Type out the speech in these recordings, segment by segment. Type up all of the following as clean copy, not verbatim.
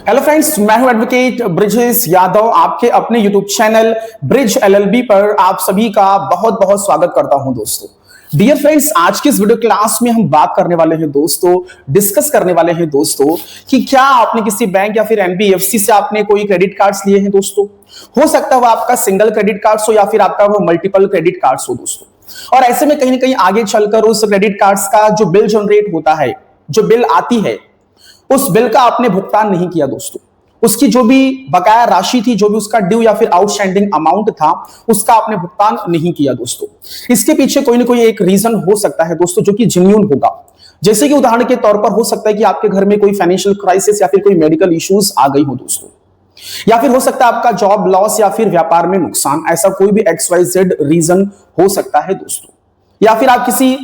Hello friends, मैं हूं advocate Brijesh Yadav. आपके अपने यूट्यूब चैनल ब्रिज एलएलबी पर आप सभी का बहुत बहुत स्वागत करता हूं दोस्तों। डियर फ्रेंड्स, आज की इस वीडियो क्लास में हम बात करने वाले हैं दोस्तों, डिस्कस करने वाले हैं दोस्तों कि क्या आपने किसी बैंक या फिर एनबीएफसी से आपने कोई क्रेडिट कार्ड्स लिए हैं दोस्तों। हो सकता है वो आपका सिंगल क्रेडिट कार्ड हो या फिर आपका वो मल्टीपल क्रेडिट कार्ड्स हो दोस्तों। और ऐसे में कहीं ना कहीं आगे चलकर उस क्रेडिट कार्ड्स का जो बिल जनरेट होता है, जो बिल आती है, उस बिल का आपने भुगतान नहीं किया दोस्तों। उसकी जो भी बकाया राशि थी, जो भी उसका ड्यू या फिर आउटस्टैंडिंग अमाउंट था, उसका आपने भुगतान नहीं किया दोस्तों। इसके पीछे कोई ना कोई एक रीजन हो सकता है दोस्तों, जो कि जेन्युइन होगा। जैसे कि उदाहरण के तौर पर हो सकता है कि आपके घर में कोई फाइनेंशियल क्राइसिस या फिर कोई मेडिकल इश्यूज आ गई हो दोस्तों, या फिर हो सकता है आपका जॉब लॉस या फिर व्यापार में नुकसान। ऐसा कोई भी XYZ रीजन हो सकता है दोस्तों। या फिर आप किसी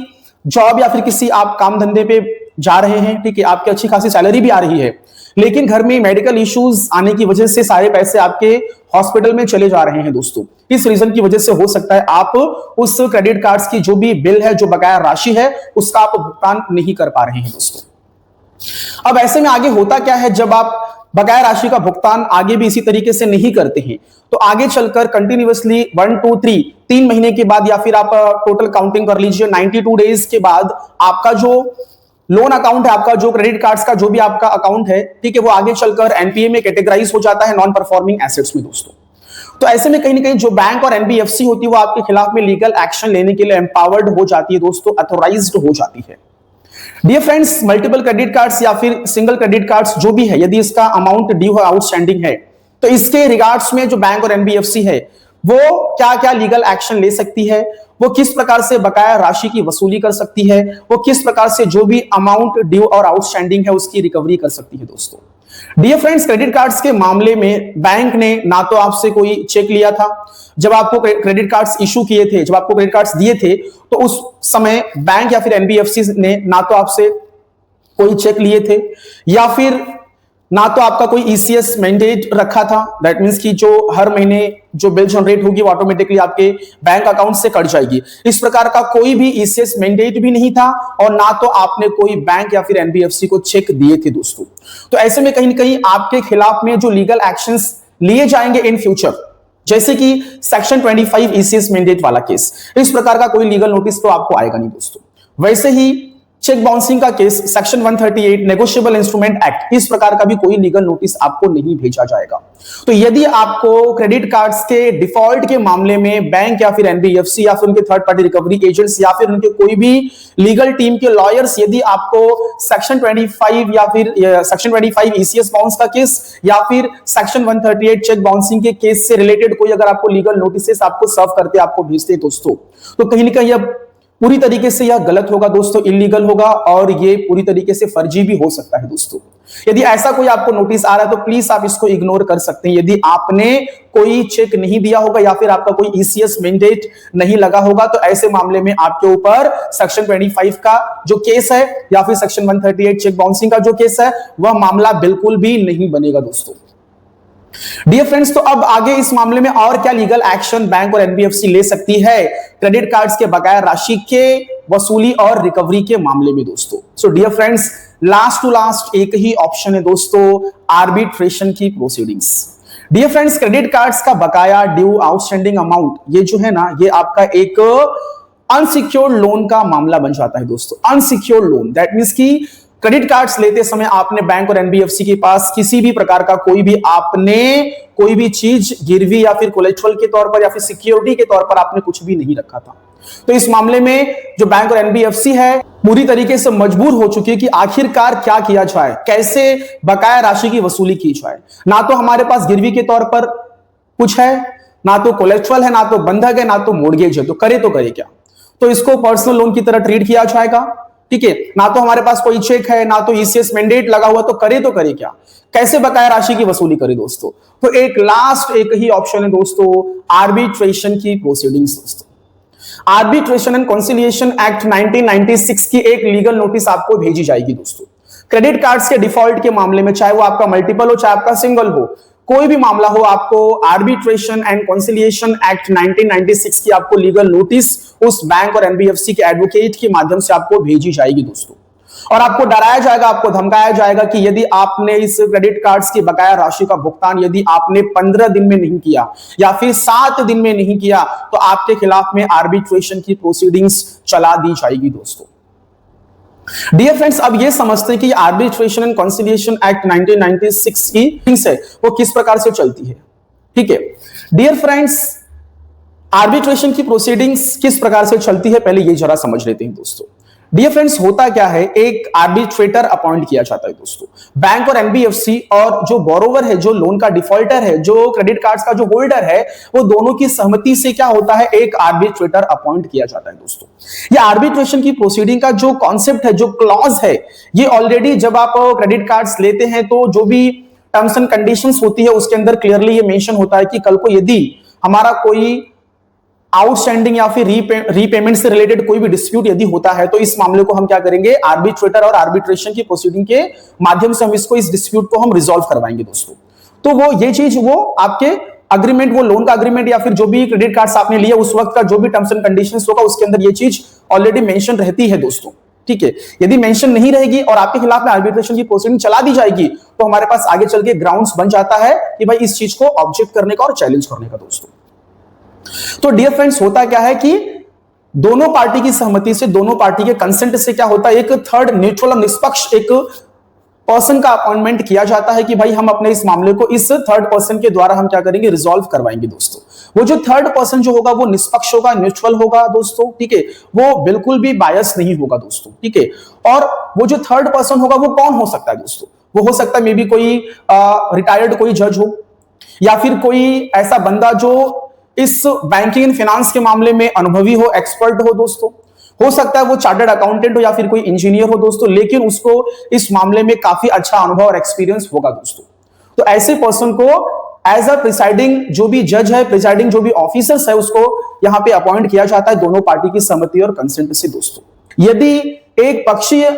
जॉब या फिर किसी आप काम धंधे पे जा रहे हैं, ठीक है, आपकी अच्छी खासी सैलरी भी आ रही है, लेकिन घर में मेडिकल इश्यूज आने की वजह से सारे पैसे आपके हॉस्पिटल में चले जा रहे हैं दोस्तों। इस रीजन की वजह से हो सकता है आप उस क्रेडिट कार्ड्स की जो भी बिल है, जो बकाया राशि है, उसका आप भुगतान नहीं कर पा रहे हैं दोस्तों। अब ऐसे में आगे होता क्या है, जब आप बकाया राशि का भुगतान आगे भी इसी तरीके से नहीं करते हैं, तो आगे चलकर कंटिन्यूअसली 1 2 3 महीने के बाद, या फिर आप टोटल काउंटिंग कर लीजिए 92 डेज के बाद, आपका जो लोन अकाउंट है, आपका जो क्रेडिट कार्ड्स का जो भी आपका अकाउंट है, ठीक है, वो आगे चलकर एनपीए में कैटेगराइज हो जाता है, नॉन परफॉर्मिंग एसेट्स में दोस्तों। तो ऐसे में कहीं ना कहीं जो बैंक और एनबीएफसी होती है, वो आपके खिलाफ में लीगल एक्शन लेने के लिए एम्पावर्ड हो जाती है दोस्तों, अथोराइज्ड हो जाती है। Dear friends, multiple credit cards या फिर सिंगल क्रेडिट कार्ड्स जो भी है, यदि इसका अमाउंट ड्यू है, आउटस्टैंडिंग है, तो इसके रिगार्ड्स में जो बैंक और एनबीएफसी है, वो क्या क्या लीगल एक्शन ले सकती है, वो किस प्रकार से बकाया राशि की वसूली कर सकती है, वो किस प्रकार से जो भी अमाउंट ड्यू और आउटस्टैंडिंग है उसकी रिकवरी कर सकती है दोस्तों। डियर फ्रेंड्स, क्रेडिट कार्ड्स के मामले में बैंक ने ना तो आपसे कोई चेक लिया था जब आपको क्रेडिट कार्ड्स इशू किए थे, जब आपको क्रेडिट कार्ड्स दिए थे, तो उस समय बैंक या फिर एनबीएफसी ने ना तो आपसे कोई चेक लिए थे, या फिर ना तो आपका कोई ईसीएस मैंडेट रखा था। दैट मींस कि जो हर महीने जो बिल जनरेट होगी वो ऑटोमेटिकली आपके बैंक अकाउंट से कट जाएगी। इस प्रकार का कोई भी ईसीएस मैंडेट भी नहीं था, और ना तो आपने कोई बैंक या फिर एनबीएफसी को चेक दिए थे दोस्तों। तो ऐसे में कहीं ना कहीं आपके खिलाफ में जो लीगल एक्शंस लिए जाएंगे इन फ्यूचर, जैसे कि सेक्शन 25 ईसीएस मैंडेट वाला केस, इस प्रकार का कोई लीगल नोटिस तो आपको आएगा नहीं दोस्तों। वैसे ही चेक बाउंसिंग का case, section 138 negotiable instrument act, इस प्रकार का भी कोई लीगल नोटिस आपको नहीं भेजा जाएगा। तो यदि आपको क्रेडिट कार्ड्स के डिफॉल्ट के मामले में बैंक या फिर एनबीएफसी या फिर उनके थर्ड पार्टी रिकवरी एजेंट्स या फिर उनके कोई भी लीगल टीम के लॉयर्स, यदि आपको सेक्शन 25 या फिर सेक्शन 25 ईसीएस बाउंस का केस या फिर सेक्शन 138 चेक बाउंसिंग के केस से रिलेटेड कोई अगर आपको लीगल नोटिस आपको सर्व करते, आपको भेजते दोस्तों, तो कहीं ना कहीं अब पूरी तरीके से यह गलत होगा दोस्तों, इलीगल होगा, और ये पूरी तरीके से फर्जी भी हो सकता है दोस्तों। यदि ऐसा कोई आपको नोटिस आ रहा है तो प्लीज आप इसको इग्नोर कर सकते हैं। यदि आपने कोई चेक नहीं दिया होगा या फिर आपका कोई ईसीएस मैंडेट नहीं लगा होगा, तो ऐसे मामले में आपके ऊपर सेक्शन 25 का जो केस है या फिर सेक्शन 138 चेक बाउंसिंग का जो केस है, वह मामला बिल्कुल भी नहीं बनेगा दोस्तों। डियर फ्रेंड्स, तो अब आगे इस मामले में और क्या लीगल एक्शन बैंक और एनबीएफसी ले सकती है क्रेडिट कार्ड्स के बकाया राशि के वसूली और रिकवरी के मामले में दोस्तों। So dear friends, last to last एक ही ऑप्शन है दोस्तों, आर्बिट्रेशन की proceedings. Dear friends, credit cards का बकाया ड्यू आउटस्टैंडिंग अमाउंट, ये जो है ना, ये आपका एक अनसिक्योर्ड लोन का मामला बन जाता है दोस्तों। अनसिक्योर्ड लोन, दैट मींस कि क्रेडिट कार्ड्स लेते समय आपने बैंक और एनबीएफसी के पास किसी भी प्रकार का कोई भी चीज गिरवी या फिर कोलेटरल के तौर पर या फिर सिक्योरिटी के तौर पर आपने कुछ भी नहीं रखा था। तो इस मामले में जो बैंक और एनबीएफसी है पूरी तरीके से मजबूर हो चुकी है कि आखिरकार क्या किया जाए, कैसे बकाया राशि की वसूली की जाए। ना तो हमारे पास गिरवी के तौर पर कुछ है, ना तो कोलेटरल है, ना तो बंधक है, ना तो मोर्गेज है, तो करे क्या? तो इसको पर्सनल लोन की तरह ट्रीट किया जाएगा, ठीक है। ना तो हमारे पास कोई चेक है, ना तो ईसीएस मैंडेट लगा हुआ, तो करे क्या? कैसे बकाया राशि की वसूली करे दोस्तों? तो एक ही ऑप्शन है दोस्तों, आर्बिट्रेशन की प्रोसीडिंग्स दोस्तों। आर्बिट्रेशन एंड कंसिलिएशन एक्ट 1996 की एक लीगल नोटिस आपको भेजी जाएगी दोस्तों। क्रेडिट कार्ड्स के डिफॉल्ट के मामले में, चाहे वो आपका मल्टीपल हो, चाहे आपका सिंगल हो, कोई भी मामला हो, आपको आर्बिट्रेशन एंड कंसिलिएशन एक्ट 1996 की आपको लीगल नोटिस उस बैंक और एनबीएफसी के एडवोकेट के माध्यम से आपको भेजी जाएगी दोस्तों। और आपको डराया जाएगा, आपको धमकाया जाएगा कि यदि आपने इस क्रेडिट कार्ड्स की बकाया राशि का भुगतान यदि आपने 15 दिन में नहीं किया या फिर 7 दिन में नहीं किया तो आपके खिलाफ में आर्बिट्रेशन की प्रोसीडिंग्स चला दी जाएगी दोस्तों। डियर फ्रेंड्स, अब ये समझते हैं कि आर्बिट्रेशन एंड कंसिलिएशन एक्ट 1996 की थिंग्स है वो किस प्रकार से चलती है। ठीक है डियर फ्रेंड्स, आर्बिट्रेशन की प्रोसीडिंग्स किस प्रकार से चलती है पहले ये जरा समझ लेते हैं दोस्तों। डियर फ्रेंड्स, होता क्या है, एक आर्बिट्रेटर अपॉइंट किया जाता है दोस्तों। बैंक और एनबीएफसी और जो बोरोवर है, जो लोन का डिफॉल्टर है, जो क्रेडिट कार्ड्स का जो होल्डर है, वो दोनों की सहमति से क्या होता है, एक आर्बिट्रेटर अपॉइंट किया जाता है दोस्तों। ये आर्बिट्रेशन की प्रोसीडिंग का जो कॉन्सेप्ट है, जो क्लॉज है, ये ऑलरेडी जब आप क्रेडिट कार्ड्स लेते हैं तो जो भी टर्म्स एंड कंडीशंस होती है उसके अंदर क्लियरली ये मेंशन होता है कि कल को यदि हमारा कोई आउटस्टैंडिंग या फिर रीपेमेंट से रिलेटेड कोई भी डिस्प्यूट यदि होता है तो इस मामले को हम क्या करेंगे, आर्बिट्रेटर और आर्बिट्रेशन की प्रोसीडिंग के माध्यम से हम इस डिस्प्यूट को हम रिजॉल्व करवाएंगे दोस्तों। तो वो ये चीज वो आपके अग्रीमेंट, वो लोन का अग्रीमेंट या फिर जो भी क्रेडिट कार्ड्स आपने लिए उस वक्त का जो भी टर्म्स एंड कंडीशंस होगा उसके अंदर ये चीज ऑलरेडी मेंशन रहती है दोस्तों। ठीक है, यदि मेंशन नहीं रहेगी और आपके खिलाफ में आर्बिट्रेशन की प्रोसीडिंग चला दी जाएगी तो हमारे पास आगे चल के ग्राउंड्स बन जाता है कि भाई इस चीज को ऑब्जेक्ट करने का और चैलेंज करने का दोस्तों। तो डियर फ्रेंड्स, होता क्या है कि दोनों पार्टी की सहमति से, दोनों पार्टी के कंसेंट से क्या होता है, एक थर्ड न्यूट्रल और निष्पक्ष एक पर्सन का अपॉइंटमेंट किया जाता है कि भाई हम अपने इस मामले को इस थर्ड पर्सन के द्वारा हम क्या करेंगे, रिजॉल्व करवाएंगे दोस्तों। वो जो थर्ड पर्सन जो होगा वो निष्पक्ष होगा, न्यूट्रल होगा दोस्तों। ठीक है, वो बिल्कुल भी बायस नहीं होगा दोस्तों। ठीक है, और वो जो थर्ड पर्सन होगा वो कौन हो सकता है दोस्तों, वो हो सकता है मे बी कोई रिटायर्ड कोई जज हो या फिर कोई ऐसा बंदा जो इस बैंकिंग एंड फाइनेंस के मामले में अनुभवी हो, एक्सपर्ट हो दोस्तों। हो सकता है वो चार्टर्ड अकाउंटेंट हो या फिर कोई इंजीनियर हो दोस्तों, लेकिन उसको इस मामले में काफी अच्छा अनुभव और एक्सपीरियंस होगा दोस्तों। तो ऐसे पर्सन को एज अ प्रिसाइडिंग जो भी जज है, प्रिसाइडिंग जो भी ऑफिसर्स है, उसको यहां पे अपॉइंट किया जाता है दोनों पार्टी की सहमति और कंसेंट से दोस्तों। यदि एक पक्षीय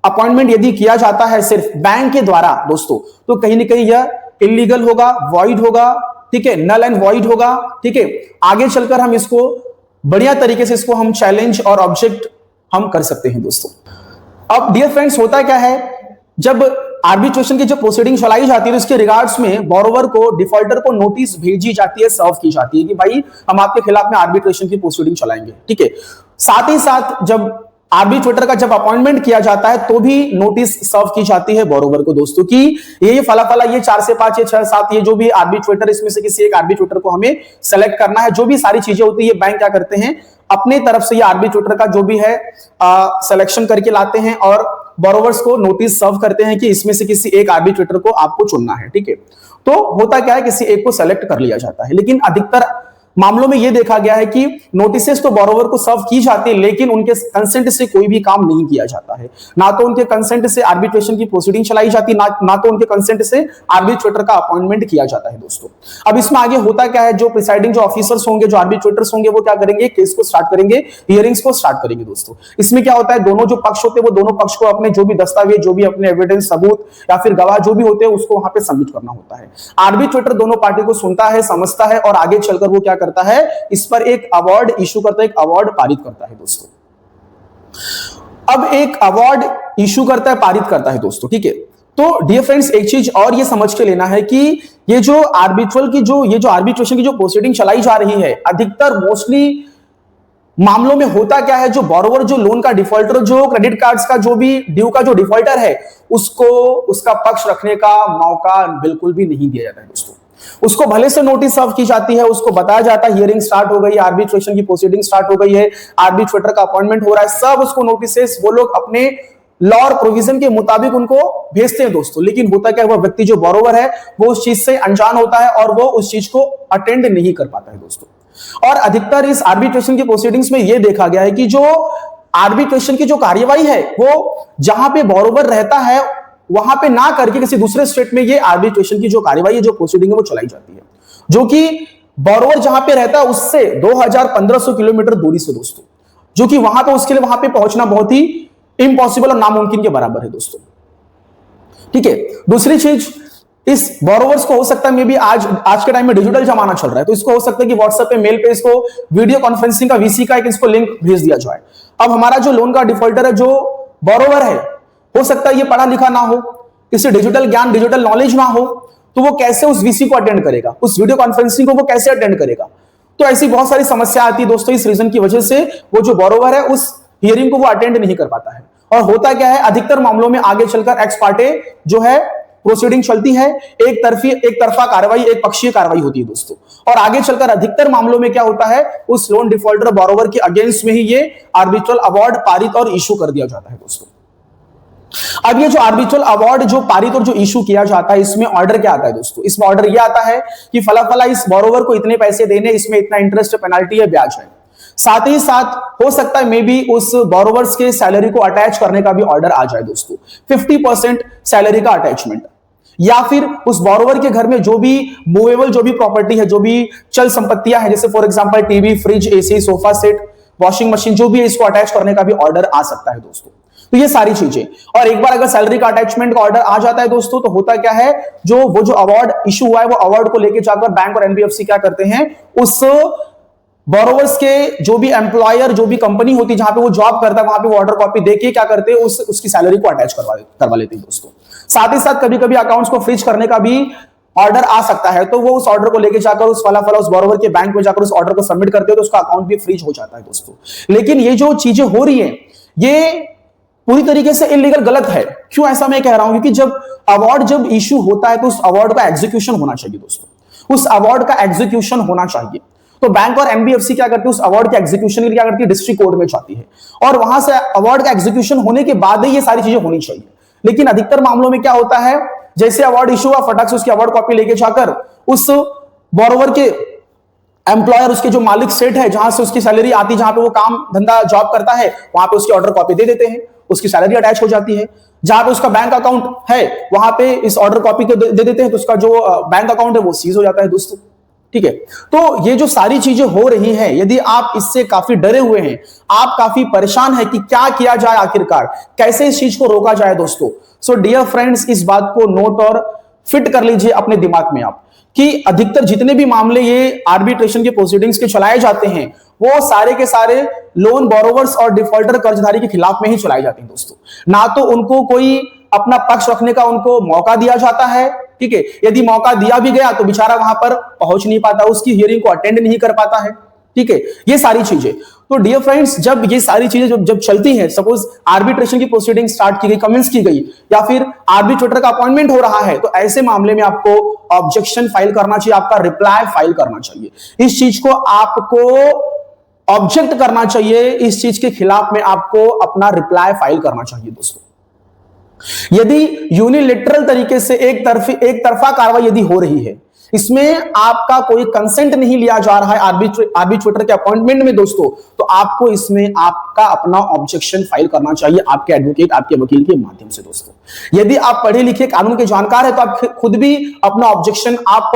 अपॉइंटमेंट यदि किया जाता है सिर्फ बैंक के द्वारा दोस्तों, तो कहीं ना कहीं यह इलीगल होगा, वॉइड होगा। ठीक है, नल एंड वॉइड होगा। ठीक है, आगे चलकर हम इसको बढ़िया तरीके से इसको हम चैलेंज और ऑब्जेक्ट हम कर सकते हैं दोस्तों। अब डियर फ्रेंड्स, होता क्या है, जब आर्बिट्रेशन की जो प्रोसीडिंग चलाई जाती है उसके रिगार्ड्स में बोरोवर को, डिफॉल्टर को नोटिस भेजी जाती है, सर्व की जाती है कि भाई हम आपके खिलाफ में आर्बिट्रेशन की प्रोसीडिंग चलाएंगे। ठीक है, साथ ही साथ जब आर्बिट्रेटर का जब अपॉइंटमेंट किया जाता है तो भी नोटिस सर्व की जाती है बोरोवर को दोस्तों कि ये फला ये 4 से 5 ये 6 7 ये जो भी आर्बिट्रेटर, इसमें से किसी एक आर्बिट्रेटर को हमें सेलेक्ट करना है। जो भी सारी चीजें होती है बैंक क्या करते हैं, अपने तरफ से ये आर्बिट्रेटर का जो भी है सिलेक्शन करके लाते हैं और बोरोवर्स को नोटिस सर्व करते हैं कि इसमें से किसी एक आर्बिट्रेटर को आपको चुनना है। ठीक है, तो होता क्या है, किसी एक को सेलेक्ट कर लिया जाता है। लेकिन अधिकतर मामलों में यह देखा गया है कि नोटिसेस तो बोरोवर को सर्व की जाती है लेकिन उनके कंसेंट से कोई भी काम नहीं किया जाता है। ना तो उनके कंसेंट से आर्बिट्रेशन की प्रोसीडिंग चलाई जाती है, ना तो उनके कंसेंट से आर्बिट्रेटर का अपॉइंटमेंट किया जाता है दोस्तों। अब इसमें आगे होता क्या है, जो प्रिसाइडिंग जो ऑफिसर्स होंगे, जो आर्बिट्रेटर्स होंगे, वो क्या करेंगे, केस को स्टार्ट करेंगे, हियरिंग्स को स्टार्ट करेंगे दोस्तों। इसमें क्या होता है, दोनों जो पक्ष होते हैं वो दोनों पक्ष को अपने जो भी दस्तावेज, जो भी अपने एविडेंस, सबूत या फिर गवाह जो भी होते हैं उसको वहां पे सबमिट करना होता है। आर्बिट्रेटर दोनों पार्टी को सुनता है, समझता है और आगे चलकर वो क्या करता है, इस पर एक अवार्ड इशू करता है, एक अवार्ड पारित करता है दोस्तों। अब एक अवार्ड इशू करता है, पारित करता है दोस्तों। ठीक है, तो डियर फ्रेंड्स, एक चीज और ये समझ के लेना है कि ये जो आर्बिट्रल की जो आर्बिट्रेशन की जो प्रोसीडिंग चलाई जा रही है, अधिकतर मोस्टली मामलों में होता क्या है, जो बोरोवर, जो लोन का डिफॉल्टर, जो क्रेडिट कार्ड्स का जो भी ड्यू का जो डिफॉल्टर है, उसको उसका पक्ष रखने का मौका बिल्कुल भी नहीं दिया जाता है दोस्तों। उसको भले से नोटिस सर्व की जाती है, उसको बताया जाता है हियरिंग स्टार्ट हो गई है, आर्बिट्रेशन की प्रोसीडिंग स्टार्ट हो गई है, आर्बिट्रेटर का अपॉइंटमेंट हो रहा है, सब उसको नोटिसेस वो लोग अपने लॉ और प्रोविजन के मुताबिक उनको भेजते हैं दोस्तों। लेकिन होता क्या है, वह व्यक्ति जो बोरोवर है वो उस चीज से अनजान होता है और वो उस चीज को अटेंड नहीं कर पाता है दोस्तों। और अधिकतर इस आर्बिट्रेशन की प्रोसीडिंग्स में यह देखा गया है कि जो आर्बिट्रेशन की जो कार्यवाही है वो जहां पे बोरोवर रहता है वहां पे ना करके किसी दूसरे स्टेट में ये आर्बिट्रेशन की जो कार्यवाही है, जो प्रोसीडिंग है वो चलाई जाती है, जो कि बोरोवर जहां पे रहता है उससे 2500 किलोमीटर दूरी से दोस्तों, जो कि वहां पे उसके लिए वहां पे पहुंचना बहुत ही इम्पॉसिबल और नामुमकिन के बराबर है दोस्तों। ठीक है, दूसरी चीज, इस बोरोवर्स को हो सकता है मे बी आज के टाइम में डिजिटल जमाना चल रहा है, तो इसको हो सकता है कि व्हाट्सएप पे, मेल पे इसको वीडियो कॉन्फ्रेंसिंग का वीसी का एक इसको लिंक भेज दिया जाए। अब हमारा जो लोन का डिफॉल्टर है, जो बोरोवर है, हो सकता है ये पढ़ा लिखा ना हो, किसी डिजिटल ज्ञान डिजिटल नॉलेज ना हो, तो वो कैसे उस वीसी को अटेंड करेगा, उस वीडियो कॉन्फ्रेंसिंग को वो कैसे अटेंड करेगा। तो ऐसी बहुत सारी समस्या आती है दोस्तों। इस रीजन की वजह से वो जो बोरोवर है उस हियरिंग को वो अटेंड नहीं कर पाता है। और होता क्या है, अधिकतर मामलों में आगे चलकर एक्स पार्टे जो है प्रोसीडिंग चलती है, एक तरफा कार्रवाई, एक पक्षीय कार्रवाई होती है दोस्तों। और आगे चलकर अधिकतर मामलों में क्या होता है, उस लोन डिफॉल्टर बोरोवर के अगेंस्ट में ही ये आर्बिट्रल अवार्ड पारित और इशू कर दिया जाता है दोस्तों। अब ये जो आर्बिट्रल अवार्ड जो पारित और जो इशू किया जाता है, इसमें ऑर्डर क्या आता है दोस्तों? इसमें ऑर्डर ये आता है कि फला फला इस बोरोवर को इतने पैसे देने, इसमें इतना इंटरेस्ट, पेनाल्टी है, ब्याज है। साथ ही साथ हो सकता है मे बी उस बोरोवर्स के सैलरी को अटैच करने का भी ऑर्डर आ जाए दोस्तों, 50% सैलरी का अटैचमेंट। या फिर उस बोरोवर के घर में जो भी मूवेबल जो भी प्रॉपर्टी है, जो भी चल संपत्तियां हैं, जैसे for example TV, fridge, AC, sofa set, washing machine, जो भी है, इसको अटैच करने का भी ऑर्डर आ सकता है दोस्तों। तो ये सारी चीजें, और एक बार अगर सैलरी का अटैचमेंट का ऑर्डर आ जाता है दोस्तों, तो होता क्या है, जो अवार्ड इशू हुआ है, वो अवार्ड को लेकर जाकर बैंक और एनबीएफसी क्या करते हैं, उस बोरोवर्स के जो भी एम्प्लॉयर, जो भी कंपनी होती है जहां पे वो जॉब करता है, वहां पे वो ऑर्डर कॉपी देके क्या करते हैं, उसकी सैलरी को अटैच करवा लेते हैं दोस्तों। साथ ही साथ कभी कभी अकाउंट्स को फ्रीज करने का भी ऑर्डर आ सकता है, तो वो उस ऑर्डर को लेके जाकर उस उस बोरोवर के बैंक में जाकर उस ऑर्डर को सबमिट करते हैं, तो उसका अकाउंट भी फ्रीज हो जाता है दोस्तों। लेकिन ये जो चीजें हो रही है, ये पूरी तरीके से इलीगल, गलत है। क्यों ऐसा मैं कह रहा हूं, क्योंकि जब इशू होता है तो उस अवार्ड का एग्जीक्यूशन होना चाहिए दोस्तों, उस अवार्ड का एग्जीक्यूशन होना चाहिए। तो बैंक और एनबीएफसी क्या करती है, उस अवार्ड के एग्जीक्यूशन के लिए क्या करती है, डिस्ट्रिक्ट कोर्ट में जाती है, और वहां से अवार्ड का एग्जीक्यूशन होने के बाद ही ये सारी चीजें होनी चाहिए। लेकिन अधिकतर मामलों में क्या होता है, जैसे अवार्ड इशू हुआ, फटाक से उसकी अवार्ड कॉपी लेके जाकर उस बोरोवर के एम्प्लॉयर, उसके जो मालिक सेट है, जहां से उसकी सैलरी आती, जहां पे वो काम धंधा जॉब करता है, वहां पे उसकी ऑर्डर कॉपी दे देते हैं, उसकी सैलरी अटैच हो जाती है। जहां पे उसका बैंक अकाउंट है, वहां पे इस ऑर्डर कॉपी को दे देते हैं, तो उसका जो बैंक अकाउंट है वो सीज हो जाता है दोस्तों। ठीक है, तो ये जो सारी चीजें हो रही हैं, यदि आप इससे काफी डरे हुए हैं, आप काफी परेशान हैं कि क्या किया जाए, आखिरकार कैसे इस चीज को रोका जाए दोस्तों। सो डियर फ्रेंड्स, इस बात को नोट और फिट कर लीजिए अपने दिमाग में आप, कि अधिकतर जितने भी मामले ये आर्बिट्रेशन के प्रोसीडिंग्स के चलाए जाते हैं, वो सारे के सारे लोन बोरोवर्स और डिफॉल्टर कर्जदारी के खिलाफ में ही चलाए जाते हैं दोस्तों। ना तो उनको कोई अपना पक्ष रखने का उनको मौका दिया जाता है, ठीक है, यदि मौका दिया भी गया तो बेचारा वहां पर पहुंच नहीं पाता, उसकी हियरिंग को अटेंड नहीं कर पाता है, ठीक है, ये सारी चीजें। तो डियर फ्रेंड्स, जब ये सारी चीजें जब चलती हैं, सपोज आर्बिट्रेशन की प्रोसीडिंग स्टार्ट की गई, कमेंस की गई, या फिर आर्बिट्रेटर का अपॉइंटमेंट हो रहा है, तो ऐसे मामले में आपको ऑब्जेक्शन फाइल करना चाहिए, आपका रिप्लाई फाइल करना चाहिए। इस चीज को आपको ऑब्जेक्ट करना चाहिए, इस चीज के खिलाफ में आपको अपना रिप्लाई फाइल करना चाहिए दोस्तों। यदि यूनिलेटरल तरीके से एक तरफा कार्रवाई यदि हो रही है, इसमें आपका कोई कंसेंट नहीं लिया जा रहा है आर्बिट्रेटर के अपॉइंटमेंट में दोस्तों, तो आपको इसमें आपका अपना ऑब्जेक्शन फाइल करना चाहिए आपके एडवोकेट, आपके वकील के माध्यम से दोस्तों। यदि आप पढ़े लिखे कानून के जानकार है, तो आप खुद भी अपना ऑब्जेक्शन आप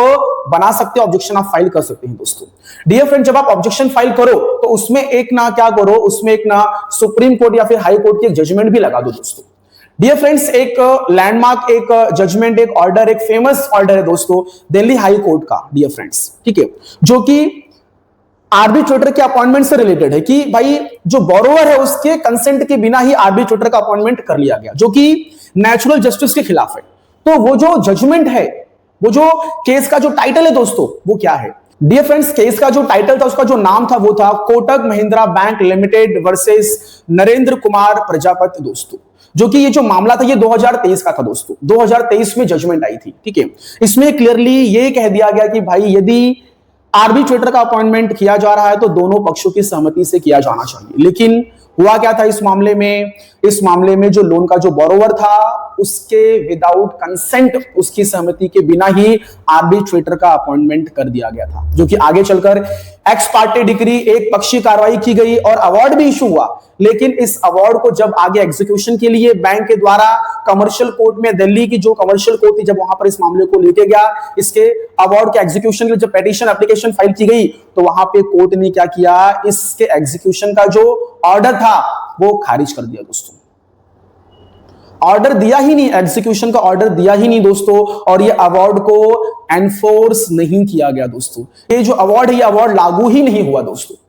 बना सकते हैं, ऑब्जेक्शन आप फाइल कर सकते हैं दोस्तों। डियर फ्रेंड, जब आप ऑब्जेक्शन फाइल करो तो उसमें एक ना क्या करो, उसमें एक ना सुप्रीम कोर्ट या फिर हाई कोर्ट की एक जजमेंट भी लगा दो दोस्तों। डियर फ्रेंड्स, एक लैंडमार्क, एक जजमेंट, एक ऑर्डर, एक फेमस ऑर्डर है दोस्तों दिल्ली हाई कोर्ट का, डियर फ्रेंड्स, ठीक है, जो कि आर्बिट्रेटर के अपॉइंटमेंट से रिलेटेड है, कि भाई जो बोरोवर है उसके कंसेंट के बिना ही आर्बिट्रेटर का अपॉइंटमेंट कर लिया गया, जो कि नेचुरल जस्टिस के खिलाफ है। तो वो जो जजमेंट है, वो जो केस का जो टाइटल है दोस्तों, वो क्या है? डियर फ्रेंड्स, केस का जो टाइटल था, उसका जो नाम था, वो था Kotak Mahindra bank limited versus Narendra Kumar Prajapati दोस्तों। जो कि ये जो मामला था, ये 2023 का था दोस्तों, 2023 में जजमेंट आई थी, ठीक है। इसमें क्लियरली ये कह दिया गया कि भाई यदि आर्बिट्रेटर का अपॉइंटमेंट किया जा रहा है तो दोनों पक्षों की सहमति से किया जाना चाहिए। लेकिन हुआ क्या था इस मामले में? इस मामले में जो लोन का जो बोरोवर था, उसके विदाउट कंसेंट, उसकी सहमति के बिना ही आर्बिट्रेटर का अपॉइंटमेंट कर दिया गया था, जो कि आगे चलकर एक्स पार्टी डिग्री, एक पक्षीय कार्रवाई की गई और अवार्ड भी इशू हुआ। लेकिन इस अवार्ड को जब आगे एग्जीक्यूशन के लिए बैंक के द्वारा कमर्शियल कोर्ट में, दिल्ली की जो कमर्शियल कोर्ट थी, जब वहां पर इस मामले को लेके गया, इसके अवार्ड के एग्जीक्यूशन के लिए जब पेटिशन एप्लीकेशन फाइल की गई, तो वहां पे कोर्ट ने क्या किया, इसके एग्जीक्यूशन का जो ऑर्डर था वो खारिज कर दिया दोस्तों। ऑर्डर दिया ही नहीं, एग्जीक्यूशन का ऑर्डर दिया ही नहीं दोस्तों, और ये अवार्ड को एनफोर्स नहीं किया गया दोस्तों। ये जो अवार्ड है, ये अवार्ड लागू ही नहीं हुआ दोस्तों।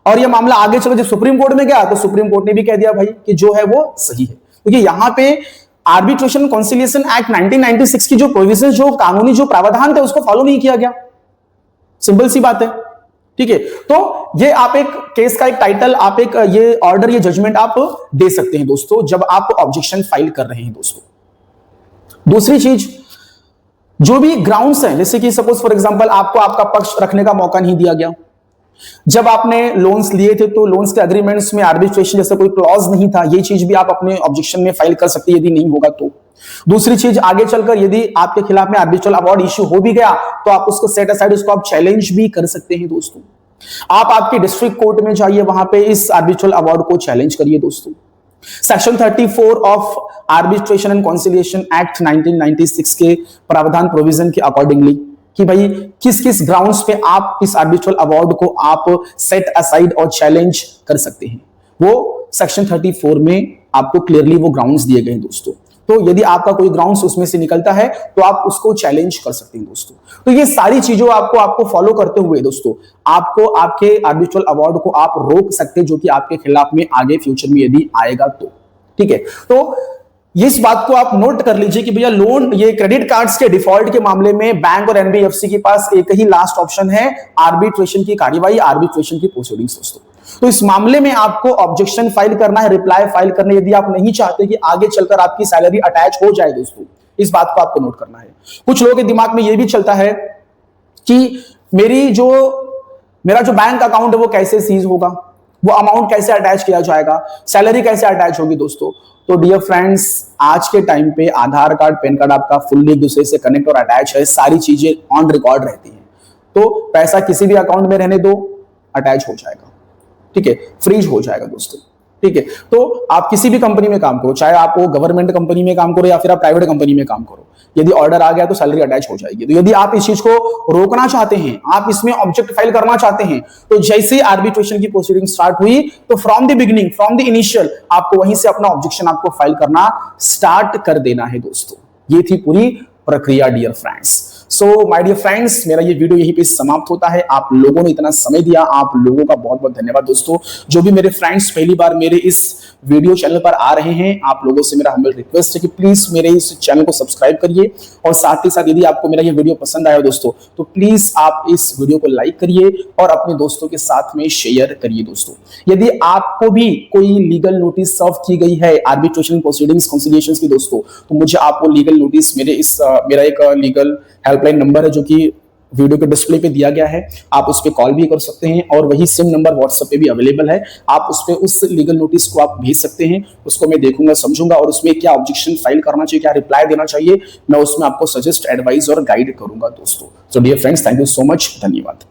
और ये मामला आगे चलो जब सुप्रीम कोर्ट में गया, तो सुप्रीम कोर्ट ने भी कह दिया भाई कि जो है वो सही है। क्योंकि यहां पे आर्बिट्रेशन कॉन्सिलिएशन एक्ट 1996 की जो प्रोविजन, जो कानूनी जो प्रावधान थे, उसको फॉलो नहीं किया गया। सिंपल सी बात है, ठीक है। तो ये आप एक केस का एक टाइटल, आप एक ये ऑर्डर, ये जजमेंट आप दे सकते हैं दोस्तों, जब आप ऑब्जेक्शन फाइल कर रहे हैं दोस्तों। दूसरी चीज, जो भी ग्राउंड्स हैं, जैसे कि सपोज फॉर एग्जांपल आपको आपका पक्ष रखने का मौका नहीं दिया गया, जब आपने लोन्स लिए थे तो लोन्स के एग्रीमेंट्स में आर्बिट्रेशन जैसा कोई क्लॉज नहीं था, ये चीज भी आप अपने ऑब्जेक्शन में फाइल कर सकते हैं यदि नहीं होगा तो। दूसरी चीज, आगे चलकर यदि आपके खिलाफ में आर्बिट्रल अवार्ड इश्यू हो भी गया तो आप उसको सेट असाइड, उसको आप चैलेंज भी कर सकते हैं दोस्तों। आप आपके डिस्ट्रिक्ट कोर्ट में जाइए, वहां पे इस आर्बिट्रल अवार्ड को चैलेंज करिए दोस्तों। Section 34 of arbitration and conciliation act 1996 के प्रावधान प्रोविजन के अकॉर्डिंगली कि भाई किस किस ग्राउंड्स पे आप इस आर्बिट्रल अवार्ड को आप सेट असाइड और चैलेंज कर सकते हैं, वो सेक्शन 34 में आपको क्लियरली वो ग्राउंड्स दिए गए हैं दोस्तों। तो यदि आपका कोई ग्राउंड्स उसमें से निकलता है तो आप उसको चैलेंज कर सकते हैं दोस्तों। तो ये सारी चीजों आपको फॉलो करते हुए दोस्तों, आपको आपके आर्बिट्रल अवार्ड को आप रोक सकते हैं, जो कि आपके खिलाफ में आगे फ्यूचर में यदि आएगा तो, ठीक है। तो इस बात को आप नोट कर लीजिए कि भैया लोन, ये क्रेडिट कार्ड्स के डिफॉल्ट के मामले में बैंक और एनबीएफसी के पास एक ही लास्ट ऑप्शन है, आर्बिट्रेशन की कार्यवाही, आर्बिट्रेशन की प्रोसीडिंग्स दोस्तों। तो इस मामले में आपको ऑब्जेक्शन फाइल करना है, रिप्लाई फाइल करना है, यदि आप नहीं चाहते कि आगे चलकर आपकी सैलरी अटैच हो जाए दोस्तों, इस बात को आपको नोट करना है। कुछ लोगों के दिमाग में यह भी चलता है कि मेरा जो बैंक अकाउंट है वो कैसे सीज होगा, वो अमाउंट कैसे अटैच किया जाएगा, सैलरी कैसे अटैच होगी दोस्तों। तो डियर फ्रेंड्स, आज के टाइम पे आधार कार्ड, पैन कार्ड आपका फुल्ली एक दूसरे से कनेक्ट और अटैच है, सारी चीजें ऑन रिकॉर्ड रहती हैं। तो पैसा किसी भी अकाउंट में रहने दो, अटैच हो जाएगा, ठीक है, फ्रीज हो जाएगा दोस्तों, ठीक है। तो आप किसी भी कंपनी में काम करो, चाहे आप वो गवर्नमेंट कंपनी में काम करो या फिर आप प्राइवेट कंपनी में काम करो, यदि ऑर्डर आ गया तो सैलरी अटैच हो जाएगी। तो यदि आप इस चीज को रोकना चाहते हैं, आप इसमें ऑब्जेक्ट फाइल करना चाहते हैं, तो जैसे आर्बिट्रेशन की प्रोसीडिंग स्टार्ट हुई तो from the beginning, from the initial, आपको वहीं से अपना ऑब्जेक्शन आपको फाइल करना स्टार्ट कर देना है दोस्तों। ये थी पूरी प्रक्रिया dear friends. So my dear friends, मेरा ये वीडियो यहीं पे समाप्त होता है। आप लोगों ने इतना समय दिया, आप लोगों का बहुत बहुत धन्यवाद दोस्तों। जो भी मेरे फ्रेंड्स पहली बार मेरे इस वीडियो चैनल पर आ रहे हैं, आप लोगों से मेरा हम्बल रिक्वेस्ट है कि प्लीज मेरे इस चैनल को सब्सक्राइब करिए, और साथ ही साथ यदि आपको मेरा ये वीडियो पसंद आया दोस्तों तो प्लीज आप इस वीडियो को लाइक करिए और अपने दोस्तों के साथ में शेयर करिए दोस्तों। यदि आपको भी कोई लीगल नोटिस सर्व की गई है आर्बिट्रेशन प्रोसीडिंग्स कंसिलिएशंस की दोस्तों, तो मुझे आपको लीगल नोटिस मेरा एक लीगल हेल्पलाइन नंबर है जो कि वीडियो के डिस्प्ले पे दिया गया है, आप उस पर कॉल भी कर सकते हैं, और वही सिम नंबर व्हाट्सएप पे भी अवेलेबल है। आप उस पे उस लीगल नोटिस को आप भेज सकते हैं, उसको मैं देखूंगा, समझूंगा, और उसमें क्या ऑब्जेक्शन फाइल करना चाहिए, क्या रिप्लाई देना चाहिए, मैं उसमें आपको सजेस्ट, एडवाइस और गाइड करूंगा दोस्तों। So dear friends, thank you so much, धन्यवाद।